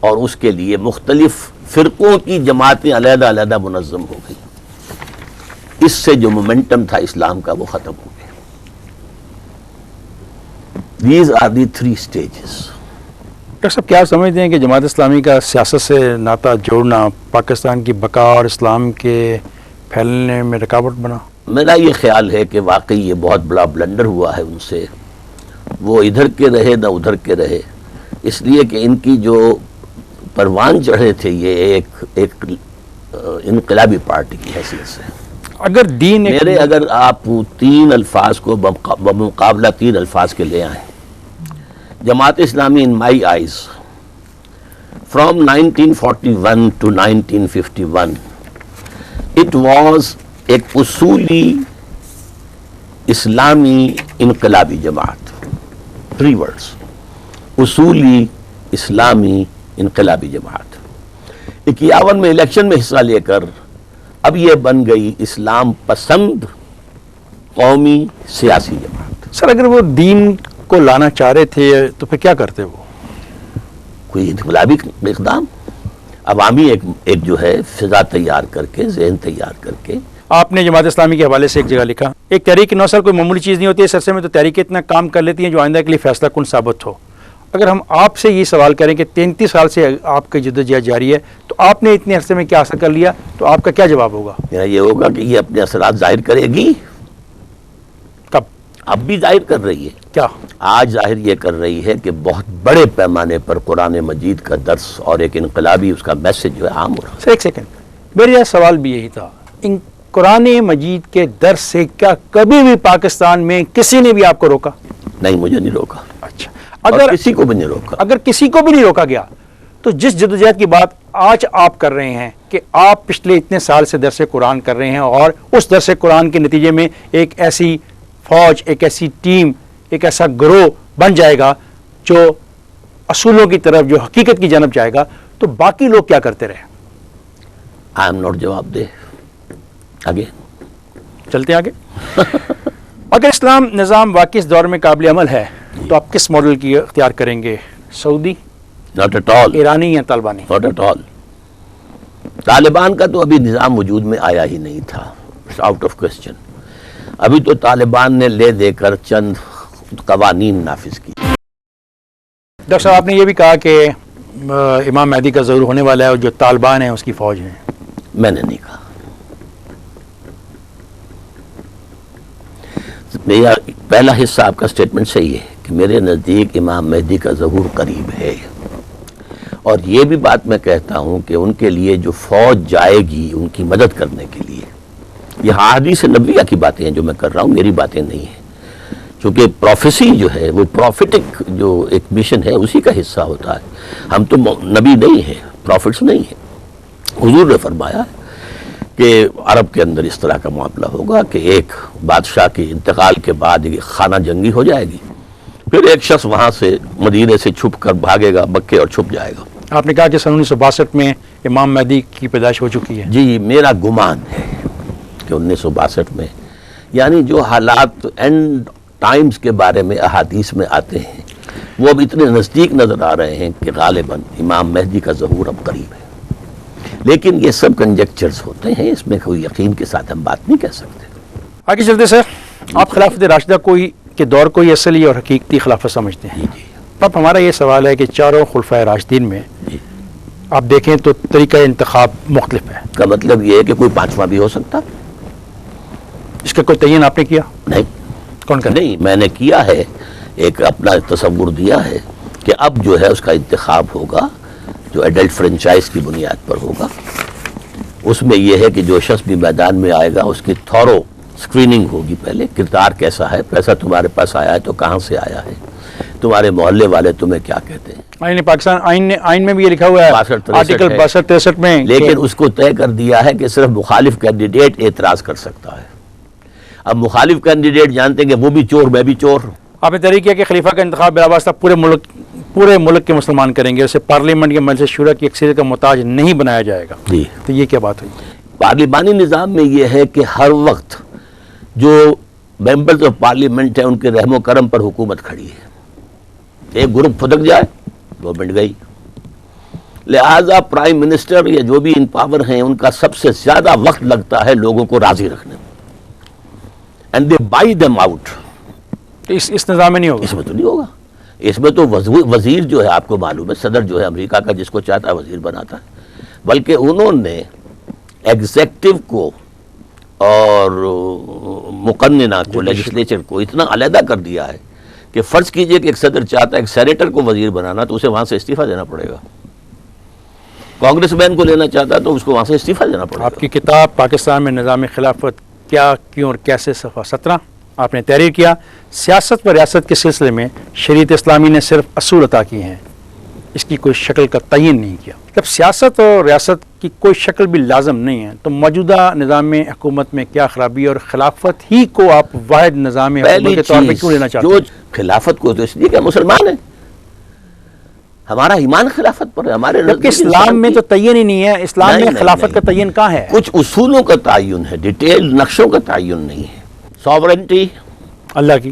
اور اس کے لیے مختلف فرقوں کی جماعتیں علیحدہ علیحدہ منظم ہو گئی. اس سے جو مومنٹم تھا اسلام کا وہ ختم ہو گیا. These are the three stages. Doctor صاحب کیا سمجھتے ہیں کہ جماعت اسلامی کا سیاست سے ناطہ جوڑنا پاکستان کی بقا اور اسلام کے پھیلنے میں رکاوٹ بنا؟ میرا یہ خیال ہے کہ واقعی یہ بہت بڑا بلنڈر ہوا ہے ان سے. وہ ادھر کے رہے نہ ادھر کے رہے، اس لیے کہ ان کی جو پروان چڑھے تھے یہ ایک انقلابی پارٹی کی حیثیت سے. اگر دین میرے اگر آپ تین الفاظ کو بمقابلہ تین الفاظ کے لے آئیں، Jamaat Islami in my eyes from 1941 to 1951 it was ایک اصولی اسلامی انقلابی جماعت. 3 words: اصولی اسلامی انقلابی جماعت. 51 میں الیکشن میں حصہ لے کر اب یہ بن گئی اسلام پسند قومی سیاسی جماعت. سر اگر وہ دین کو لانا چاہ رہے تھے تو پھر کیا کرتے وہ؟ کوئی انقلابی اقدام، عوامی ایک جو ہے فضا تیار کر کے، ذہن تیار کر کے. آپ نے جماعت اسلامی کے حوالے سے ایک جگہ لکھا، ایک تحریک 9 سال کوئی معمولی چیز نہیں ہوتی ہے، اس عرصے میں تو تحریکیں اتنا کام کر لیتی ہیں جو آئندہ کے لیے فیصلہ کن ثابت ہو. اگر ہم آپ سے یہ سوال کریں کہ 33 سال سے آپ کی جدوجہد جاری ہے تو آپ نے اتنے عرصے میں کیا حاصل کر لیا، تو آپ کا کیا جواب ہوگا؟ میرا یہ ہوگا کہ یہ اپنے اثرات ظاہر کرے گی. کب؟ اب بھی ظاہر کر رہی ہے. کیا؟ آج ظاہر یہ کر رہی ہے کہ بہت بڑے پیمانے پر قرآن مجید کا درس اور ایک انقلابی اس کا میسج جو ہے عام ہو رہا ہے. سر ایک سیکنڈ، میرا سوال بھی یہی تھا، ان قرآن مجید کے درس سے کیا کبھی بھی پاکستان میں کسی نے بھی آپ کو روکا؟ نہیں، مجھے نہیں روکا. اچھا، اگر کسی کو بھی نہیں روکا. اگر کسی کو بھی نہیں روکا گیا تو جس جدوجہد کی بات آج آپ کر رہے ہیں کہ آپ پچھلے اتنے سال سے درس قرآن کر رہے ہیں اور اس درس قرآن کے نتیجے میں ایک ایسی فوج، ایک ایسی ٹیم، ایک ایسا گروہ بن جائے گا جو اصولوں کی طرف، جو حقیقت کی جانب جائے گا، تو باقی لوگ کیا کرتے رہے؟ آئی ایم ناٹ جواب دے. آگے چلتے ہیں آگے. اگر اسلام نظام واقعی اس دور میں قابل عمل ہے تو آپ کس ماڈل کی اختیار کریں گے؟ سعودی، ناٹ ایٹ آل، ایرانی یا طالبانی؟ Not at all. طالبان کا تو ابھی نظام وجود میں آیا ہی نہیں تھا، آؤٹ آف کوسچن. ابھی تو طالبان نے لے دے کر چند قوانین نافذ کی. ڈاکٹر صاحب آپ نے یہ بھی کہا کہ امام مہدی کا ظہور ہونے والا ہے اور جو طالبان ہیں اس کی فوج ہے. میں نے نہیں کہا. میرا پہلا حصہ آپ کا سٹیٹمنٹ صحیح ہے کہ میرے نزدیک امام مہدی کا ظہور قریب ہے، اور یہ بھی بات میں کہتا ہوں کہ ان کے لیے جو فوج جائے گی ان کی مدد کرنے کے لیے، یہ حدیث نبویہ کی باتیں ہیں جو میں کر رہا ہوں، میری باتیں نہیں ہیں. چونکہ پروفیسی جو ہے وہ پروفیٹک جو ایک مشن ہے اسی کا حصہ ہوتا ہے. ہم تو نبی نہیں ہیں، پروفٹس نہیں ہیں. حضور نے فرمایا کہ عرب کے اندر اس طرح کا معاملہ ہوگا کہ ایک بادشاہ کے انتقال کے بعد ایک خانہ جنگی ہو جائے گی، پھر ایک شخص وہاں سے مدینے سے چھپ کر بھاگے گا مکے اور چھپ جائے گا. آپ نے کہا کہ سن 1962 میں امام مہدی کی پیدائش ہو چکی ہے. جی، میرا گمان ہے کہ 1962 میں، یعنی جو حالات اینڈ ٹائمز کے بارے میں احادیث میں آتے ہیں وہ اب اتنے نزدیک نظر آ رہے ہیں کہ غالباً امام مہدی کا ظہور اب قریب ہے. لیکن یہ سب کنجیکچرز ہوتے ہیں، اس میں کوئی یقین کے ساتھ ہم بات نہیں کہہ سکتے. آگے چلتے سر، آپ خلافت راشدہ کے دور کو ہی اصلی اور حقیقتی خلافت سمجھتے ہیں. جی. اب ہمارا یہ سوال ہے کہ چاروں خلفائے راشدین میں آپ دیکھیں تو طریقہ انتخاب مختلف ہے. کا مطلب یہ ہے کہ کوئی پانچواں بھی ہو سکتا؟ اس کا کوئی تعین آپ نے کیا؟ نہیں. کون کا؟ نہیں، میں نے کیا ہے، ایک اپنا تصور دیا ہے کہ اب جو ہے اس کا انتخاب ہوگا جو ایڈلٹ فرنچائز کی بنیاد پر ہوگا. اس میں یہ ہے کہ جو شخص بھی میدان میں آئے گا اس کی تھورو اسکریننگ ہوگی. پہلے کردار کیسا ہے، پیسہ تمہارے پاس آیا ہے تو کہاں سے آیا ہے، تمہارے محلے والے تمہیں کیا کہتے ہیں. آئین پاکستان آئین میں بھی یہ لکھا ہوا ہے، آرٹیکل 62-63 میں، لیکن اس کو طے کر دیا ہے کہ صرف مخالف کینڈیڈیٹ اعتراض کر سکتا ہے. اب مخالف کینڈیڈیٹ جانتے ہیں کہ وہ بھی چور، میں بھی چور. آپ نے تحریک کیا کہ خلیفہ کا انتخاب بلا واسطہ پورے ملک کے مسلمان کریں گے، اسے پارلیمنٹ کے مجلس شورا کی اکثریت کا محتاج نہیں بنایا جائے گا. جی. تو یہ کیا بات ہوئی؟ پارلیمانی نظام میں یہ ہے کہ ہر وقت جو ممبرز آف پارلیمنٹ ہیں ان کے رحم و کرم پر حکومت کھڑی ہے. ایک گروپ پھدک جائے گورنمنٹ گئی، لہذا پرائم منسٹر یا جو بھی ان پاور ہیں ان کا سب سے زیادہ وقت لگتا ہے لوگوں کو راضی رکھنے میں. And they buy them out. اس نظام میں نہیں ہوگا. اس میں تو نہیں ہوگا. اس میں تو وزیر جو ہے آپ کو معلوم ہے صدر جو ہے امریکہ کا جس کو چاہتا ہے وزیر بناتا ہے، بلکہ انہوں نے ایگزیکٹو کو اور مقننہ کو لیجسلیچر کو اتنا علیحدہ کر دیا ہے کہ فرض کیجئے کہ ایک صدر چاہتا ہے ایک سینیٹر کو وزیر بنانا تو اسے وہاں سے استعفیٰ دینا پڑے گا. کانگریس مین کو لینا چاہتا ہے تو اس کو وہاں سے استعفیٰ دینا پڑے گا. آپ کی کتاب پاکستان میں نظام خلافت کیا، کیوں اور کیسے، صفحہ 17 آپ نے تحریر کیا. سیاست و ریاست کے سلسلے میں شریعت اسلامی نے صرف اصول عطا کیے ہیں، اس کی کوئی شکل کا تعین نہیں کیا. جب سیاست اور ریاست کی کوئی شکل بھی لازم نہیں ہے تو موجودہ نظام حکومت میں کیا خرابی ہے، اور خلافت ہی کو آپ واحد نظام حکومت کے طور پہ کیوں لینا چاہتے ہیں؟ جو خلافت کو تو اس لیے کہ مسلمان ہیں، ہمارا ایمان خلافت پر ہے. ہمارے جبکہ اسلام میں تو تعین ہی نہیں ہے. اسلام میں خلافت کا تعین کہاں ہے؟ کچھ اصولوں کا تعین ہے، ڈیٹیل نقشوں کا تعین نہیں ہے. ساورنٹی اللہ کی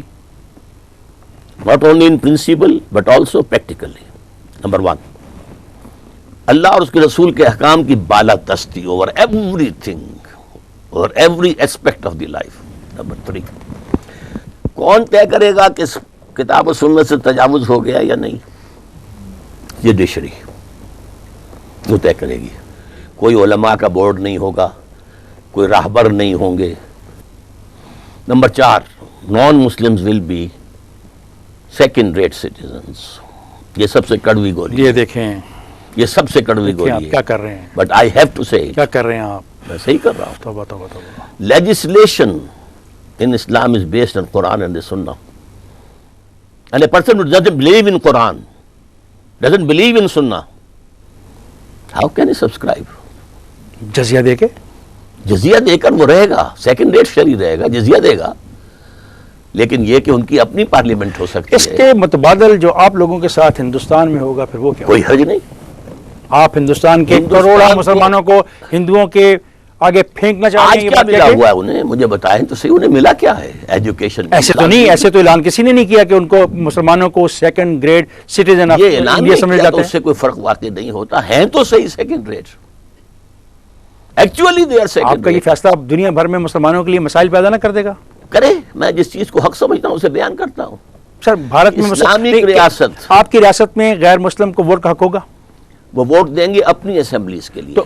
not only in principle but also practically. Number 1 اللہ اور اس کے رسول کے احکام کی بالا دستی over everything, over every aspect of the life. Number 3 کون طے کرے گا کہ کتاب و سنت سے تجاوز ہو گیا یا نہیں؟ جوڈیشری وہ طے کرے گی. کوئی علماء کا بورڈ نہیں ہوگا، کوئی راہبر نہیں ہوں گے. Number 4 non Muslims will be second rate citizens. یہ سب سے کڑوی گولی، یہ دیکھیں، یہ سب سے کڑوی آپ گولی کیا ہے. کر رہے ہیں، بٹ آئی ہیو ٹو سے کیا کر رہے ہیں آپ؟ میں صحیح کر رہا ہوں. توبہ توبہ توبہ. Legislation in Islam is based on Quran and the Sunnah. And a person who doesn't believe in Quran, doesn't believe in Sunnah, how can he subscribe? جزیہ دے کے جزیہ دے کر وہ رہے گا، سیکنڈ ریٹ شہری رہے گا، جزیہ دے گا. لیکن یہ کہ ان کی اپنی پارلیمنٹ ہو سکتی اس ہے، کے متبادل جو آپ لوگوں کے ساتھ ہندوستان میں ہوگا پھر وہ کیا؟ کوئی حرج نہیں. آپ ہندوستان کے ہندوستان کروڑوں کو- مسلمانوں کو ہندوؤں کے آگے پھینکنا چاہ آج رہے ہیں. یہ کیا بات ملا کہ ہوا ہے انہیں؟ مجھے بتائیں تو صحیح، انہیں ملا کیا ہے ایجوکیشن؟ ایسے تو نہیں، ایسے تو اعلان کسی نے نہیں کیا کہ ان کو مسلمانوں کو سیکنڈ گریڈ سٹیزن آف یہ اعلان انڈیا نہیں سمجھ کیا تو جاتے اس سے ہیں. کوئی فرق واقع نہیں ہوتا. ہیں تو صحیح second rate, actually they are آپ سیکنڈ کا یہ ریٹ. فیصلہ اب دنیا بھر میں مسلمانوں کے لیے مسائل پیدا نہ کر دے گا؟ کرے، میں جس چیز کو حق سمجھتا ہوں اسے بیان کرتا ہوں. سر بھارت میں اسلامک ریاست، آپ کی ریاست میں غیر مسلم کو ووٹ کا حق ہوگا؟ وہ ووٹ دیں گے اپنی اسمبلیز کے لیے. تو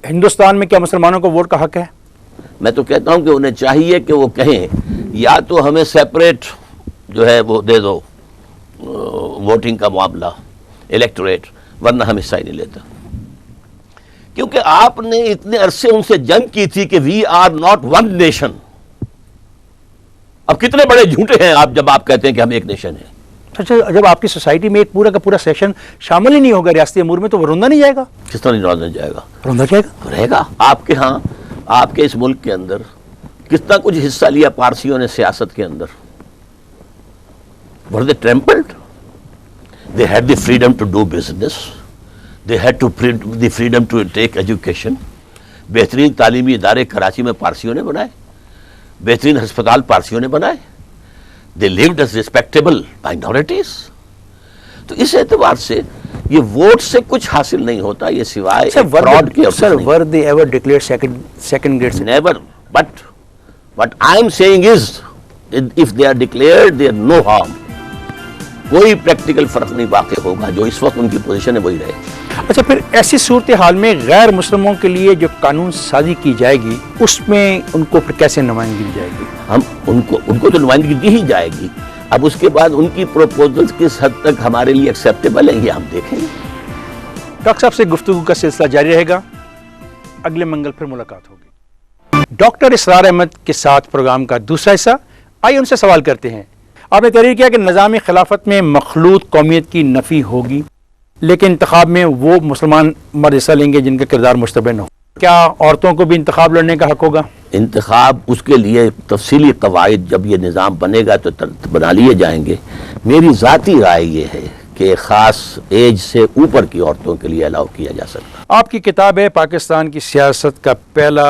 ہندوستان میں کیا مسلمانوں کو ووٹ کا حق ہے؟ میں تو کہتا ہوں کہ انہیں چاہیے کہ وہ کہیں یا تو ہمیں سیپریٹ جو ہے وہ دے دو ووٹنگ کا معاملہ، الیکٹوریٹ، ورنہ ہم حصہ ہی نہیں لیتا. کیونکہ آپ نے اتنے عرصے ان سے جنگ کی تھی کہ we are not one nation. اب کتنے بڑے جھوٹے ہیں آپ جب آپ کہتے ہیں کہ ہم ایک نیشن ہیں. اچھا، جب آپ کی سوسائٹی میں ایک پورا کا پورا سیشن شامل ہی نہیں ہوگا ریاستی امور میں تو وہ روندا نہیں جائے گا؟ کس طرح نہیں جائے گا؟ روندا جائے گا. رہے گا. آپ کے ہاں، آپ کے اس ملک کے اندر کتنا کچھ حصہ لیا پارسیوں نے سیاست کے اندر. were they trampled? They had the freedom to do business. They had the freedom to take education. بہترین تعلیمی ادارے کراچی میں پارسیوں نے بنائے، بہترین ہسپتال پارسیوں نے بنائے. They lived as respectable minorities. تو اس اعتبار سے یہ ووٹ سے کچھ حاصل نہیں ہوتا، یہ سوائے فراڈ کے. سر were they ever declared second grade citizen? Never. But what I am saying is, if they are declared, there is no harm. کوئی پریکٹیکل فرق نہیں واقع ہوگا. جو اس وقت ان کی پوزیشن ہے وہی رہے. اچھا، پھر ایسی صورتحال میں غیر مسلموں کے لیے جو قانون سازی کی جائے گی اس میں ان کو پھر کیسے نمائندگی دی جائے گی؟ ہم ان کو تو نمائندگی دی ہی جائے گی. اب اس کے بعد ان کی پروپوزلز کس حد تک ہمارے لیے ایکسیپٹیبل ہیں یہ ہم دیکھیں گے. ڈاکٹر صاحب سے گفتگو کا سلسلہ جاری رہے گا. اگلے منگل پھر ملاقات ہوگی. ڈاکٹر اسرار احمد کے ساتھ پروگرام کا دوسرا حصہ. آئیے ان سے سوال کرتے ہیں. آپ نے تحریر کیا کہ نظام خلافت میں مخلوط قومیت کی نفی ہوگی، لیکن انتخاب میں وہ مسلمان مرد حصہ لیں گے جن کا کردار مشتبہ نہ ہو. کیا عورتوں کو بھی انتخاب لڑنے کا حق ہوگا؟ انتخاب اس کے لیے تفصیلی قواعد جب یہ نظام بنے گا تو بنا لیے جائیں گے. میری ذاتی رائے یہ ہے کہ خاص ایج سے اوپر کی عورتوں کے لیے الاؤ کیا جا سکتا. آپ کی کتاب ہے پاکستان کی سیاست کا پہلا